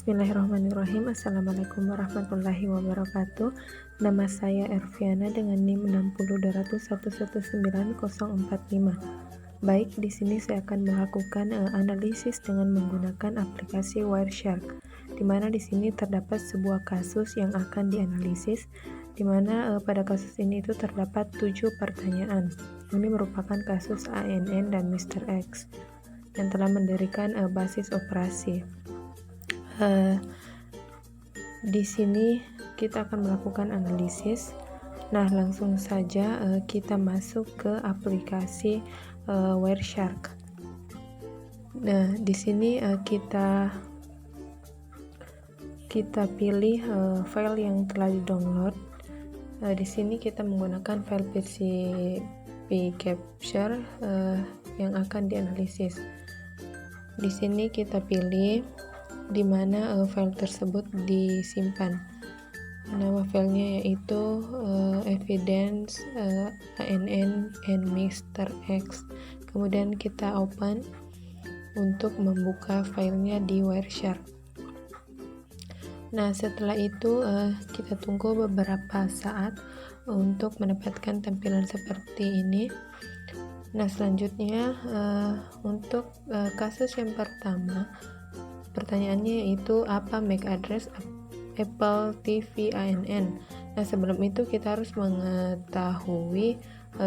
Bismillahirrahmanirrahim. Assalamualaikum warahmatullahi wabarakatuh. Nama saya Erviana dengan NIM 60.2111045. Baik, di sini saya akan melakukan analisis dengan menggunakan aplikasi Wireshark, di mana di sini terdapat sebuah kasus yang akan dianalisis, di mana pada kasus ini itu terdapat 7 pertanyaan. Ini merupakan kasus ANN dan Mr. X yang telah mendirikan basis operasi. Di sini kita akan melakukan analisis. Nah, langsung saja kita masuk ke aplikasi Wireshark. Nah, di sini kita pilih file yang telah di-download. Di sini kita menggunakan file PCP Capture yang akan dianalisis. Di sini kita pilih di mana file tersebut disimpan. Nama filenya yaitu evidence ANN and Mr. X. Kemudian kita open untuk membuka filenya di Wireshark. Nah, setelah itu kita tunggu beberapa saat untuk mendapatkan tampilan seperti ini. Nah, selanjutnya untuk kasus yang pertama, pertanyaannya yaitu apa MAC address Apple TV ANN. Nah, sebelum itu kita harus mengetahui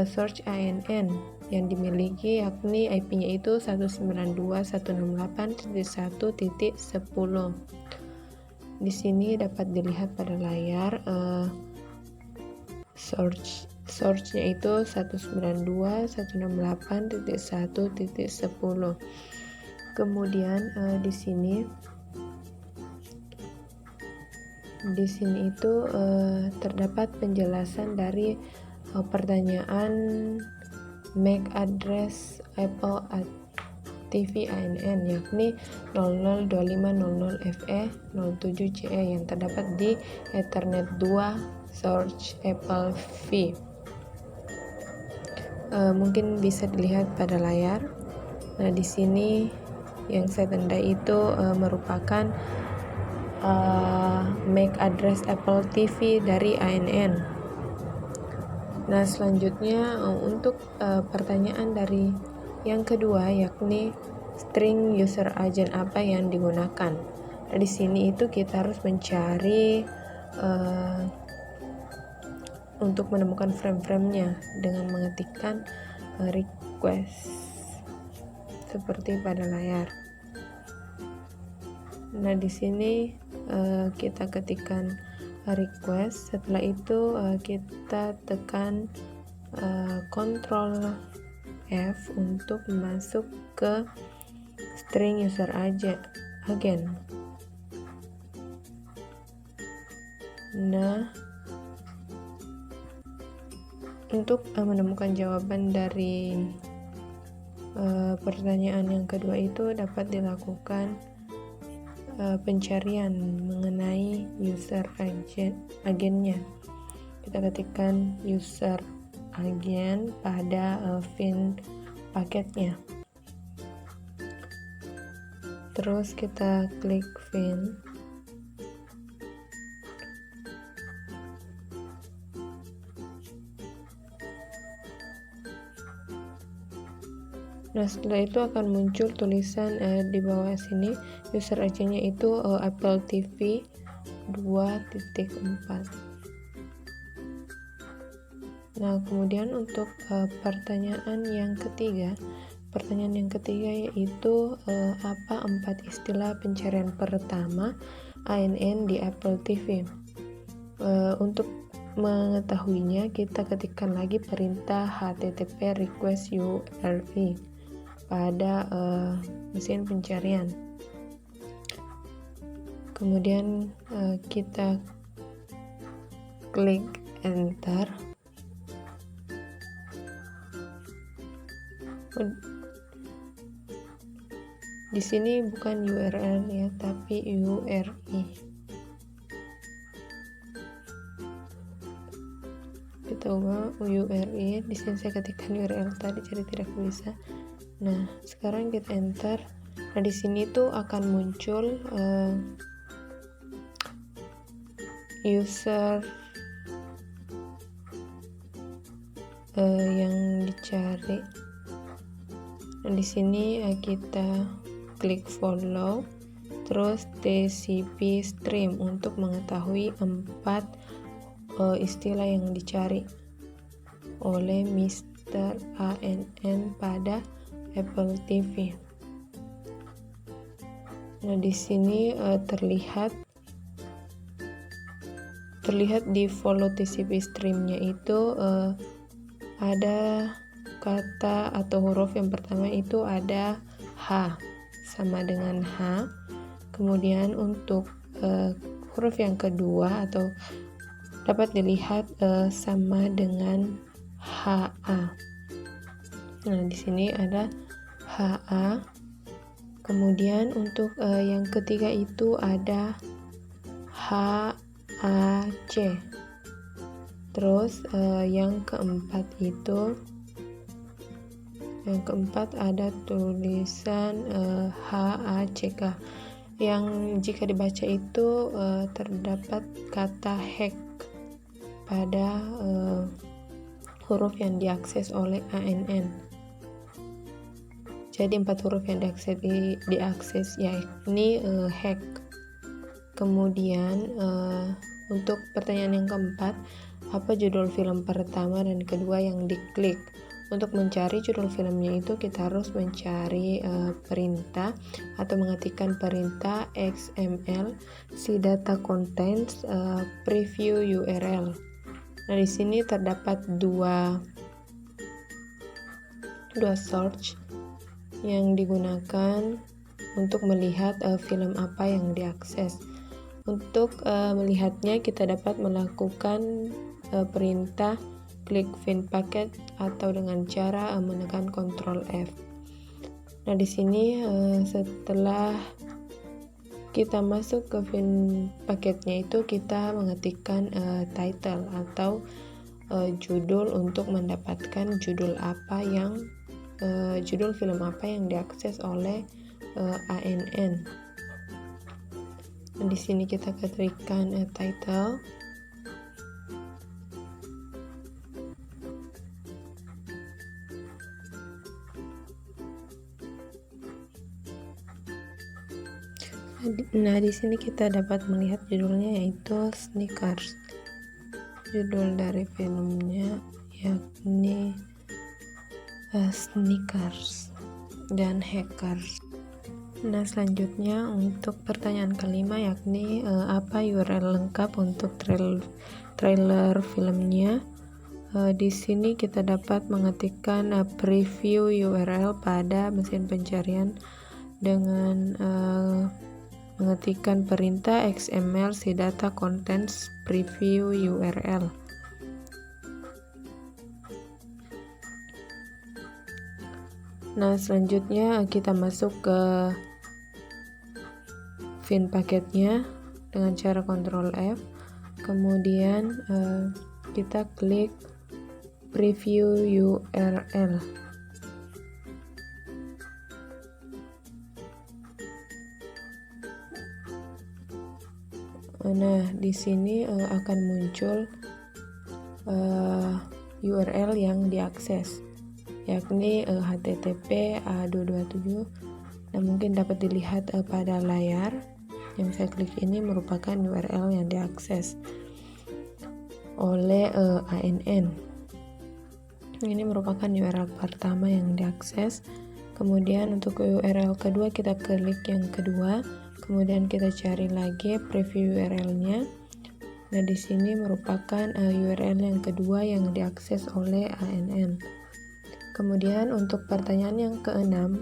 source ANN yang dimiliki, yakni IP-nya itu 192.168.1.10. Di sini dapat dilihat pada layar source-nya itu 192.168.1.10. Kemudian di sini itu terdapat penjelasan dari pertanyaan MAC address Apple TV ANN, yakni 002500FE07CE yang terdapat di Ethernet 2 source Apple V. Mungkin bisa dilihat pada layar. Nah, di sini yang saya tandai itu merupakan MAC address Apple TV dari ANN. Nah, selanjutnya untuk pertanyaan dari yang kedua, yakni string user agent apa yang digunakan. Nah, di sini itu kita harus mencari untuk menemukan frame-framenya dengan mengetikkan request seperti pada layar. Nah, di sini kita ketikkan request. Setelah itu kita tekan Ctrl F untuk masuk ke string user agent. Nah, untuk menemukan jawaban dari pertanyaan yang kedua itu dapat dilakukan pencarian mengenai user agennya. Kita ketikkan user agent pada fin paketnya. Terus kita klik fin. Nah, setelah itu akan muncul tulisan di bawah sini, user agentnya itu Apple TV 2.4. Nah, kemudian untuk pertanyaan yang ketiga yaitu apa 4 istilah pencarian pertama ANN di Apple TV. Untuk mengetahuinya, kita ketikkan lagi perintah http request URI pada mesin pencarian. Kemudian kita klik enter. Di sini bukan URL ya, tapi URI. Kita ubah URI. Di sini saya ketikkan URL tadi, jadi tidak bisa. Nah, sekarang kita enter. Nah, di sini tuh akan muncul user yang dicari. Nah, di sini kita klik follow, terus TCP stream untuk mengetahui 4 istilah yang dicari oleh Mr. ANN pada Apple TV. Nah, di sini terlihat di follow TCP streamnya itu ada kata atau huruf yang pertama itu ada H, sama dengan H. Kemudian untuk huruf yang kedua atau dapat dilihat sama dengan HA. Nah, di sini ada HA. Kemudian untuk yang ketiga itu ada HAC. Terus yang keempat ada tulisan HACK, yang jika dibaca itu terdapat kata hack pada huruf yang diakses oleh ANN. Jadi 4 huruf yang diakses yakni hack. Kemudian untuk pertanyaan yang keempat, apa judul film pertama dan kedua yang diklik? Untuk mencari judul filmnya itu kita harus mencari perintah atau mengetikkan perintah XML si data contains preview URL. Nah, di sini terdapat dua search yang digunakan untuk melihat film apa yang diakses. Untuk melihatnya kita dapat melakukan perintah klik find packet atau dengan cara menekan Ctrl F. Nah, di sini setelah kita masuk ke find packetnya itu kita mengetikkan title atau judul untuk mendapatkan judul film apa yang diakses oleh ANN. Di sini kita ketikkan title. Nah, di sini kita dapat melihat judulnya yaitu Sneakers. Judul dari filmnya yakni Sneakers dan Hackers. Nah, selanjutnya untuk pertanyaan kelima yakni apa URL lengkap untuk trailer filmnya. Di sini kita dapat mengetikkan preview URL pada mesin pencarian dengan mengetikkan perintah XML si data contains preview URL. Nah, selanjutnya kita masuk ke find packetnya dengan cara Ctrl F. Kemudian kita klik preview URL. Nah, di sini akan muncul URL yang diakses, yakni http a227. Nah, mungkin dapat dilihat pada layar. Yang saya klik ini merupakan URL yang diakses oleh ANN. Ini merupakan URL pertama yang diakses. Kemudian untuk URL kedua kita klik yang kedua. Kemudian kita cari lagi preview URL-nya. Nah, di sini merupakan URL yang kedua yang diakses oleh ANN. Kemudian untuk pertanyaan yang keenam,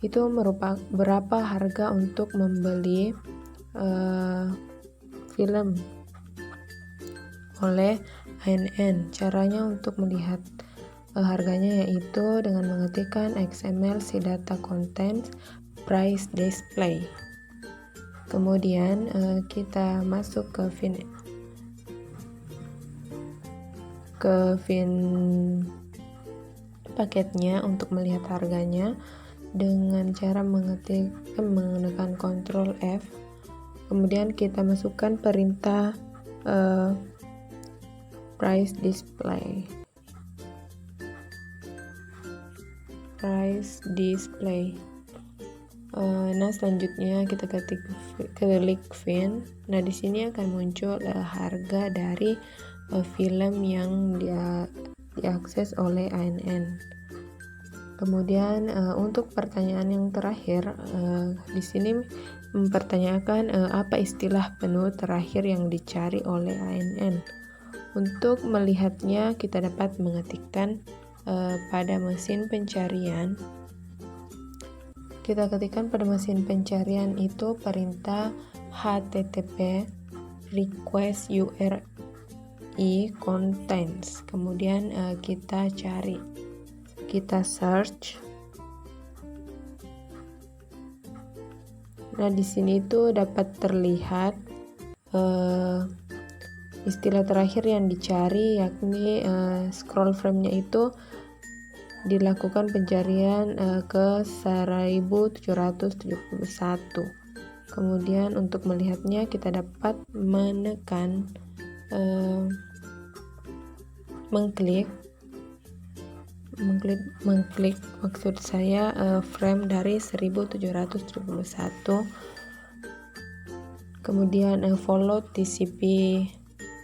itu merupakan berapa harga untuk membeli film oleh ANN. Caranya untuk melihat harganya yaitu dengan mengetikkan XML si data contains price display. Kemudian kita masuk ke find paketnya untuk melihat harganya dengan cara menekan Ctrl F. Kemudian kita masukkan perintah price display. Nah, selanjutnya kita klik fin. Nah, di sini akan muncul harga dari film yang diakses oleh ANN. Kemudian untuk pertanyaan yang terakhir, di sini mempertanyakan apa istilah menu terakhir yang dicari oleh ANN. Untuk melihatnya, kita dapat mengetikkan pada mesin pencarian. Kita ketikkan pada mesin pencarian itu perintah http request URI contains. Kemudian kita cari, kita search. Nah, di sini tuh dapat terlihat istilah terakhir yang dicari, yakni scroll frame-nya itu dilakukan pencarian ke 1771. Kemudian untuk melihatnya kita dapat menekan mengklik maksud saya frame dari 1771. Kemudian follow TCP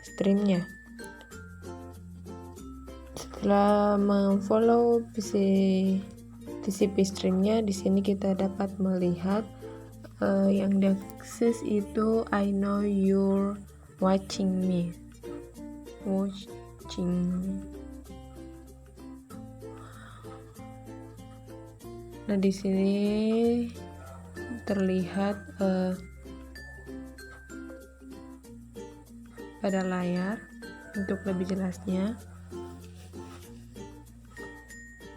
streamnya. Setelah memfollow TCP streamnya, di sini kita dapat melihat yang diakses itu I know you're watching me. Nah, di sini terlihat pada layar untuk lebih jelasnya.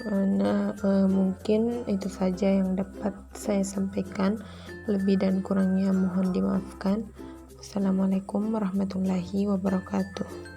Nah, mungkin itu saja yang dapat saya sampaikan. Lebih dan kurangnya mohon dimaafkan. Assalamualaikum warahmatullahi wabarakatuh.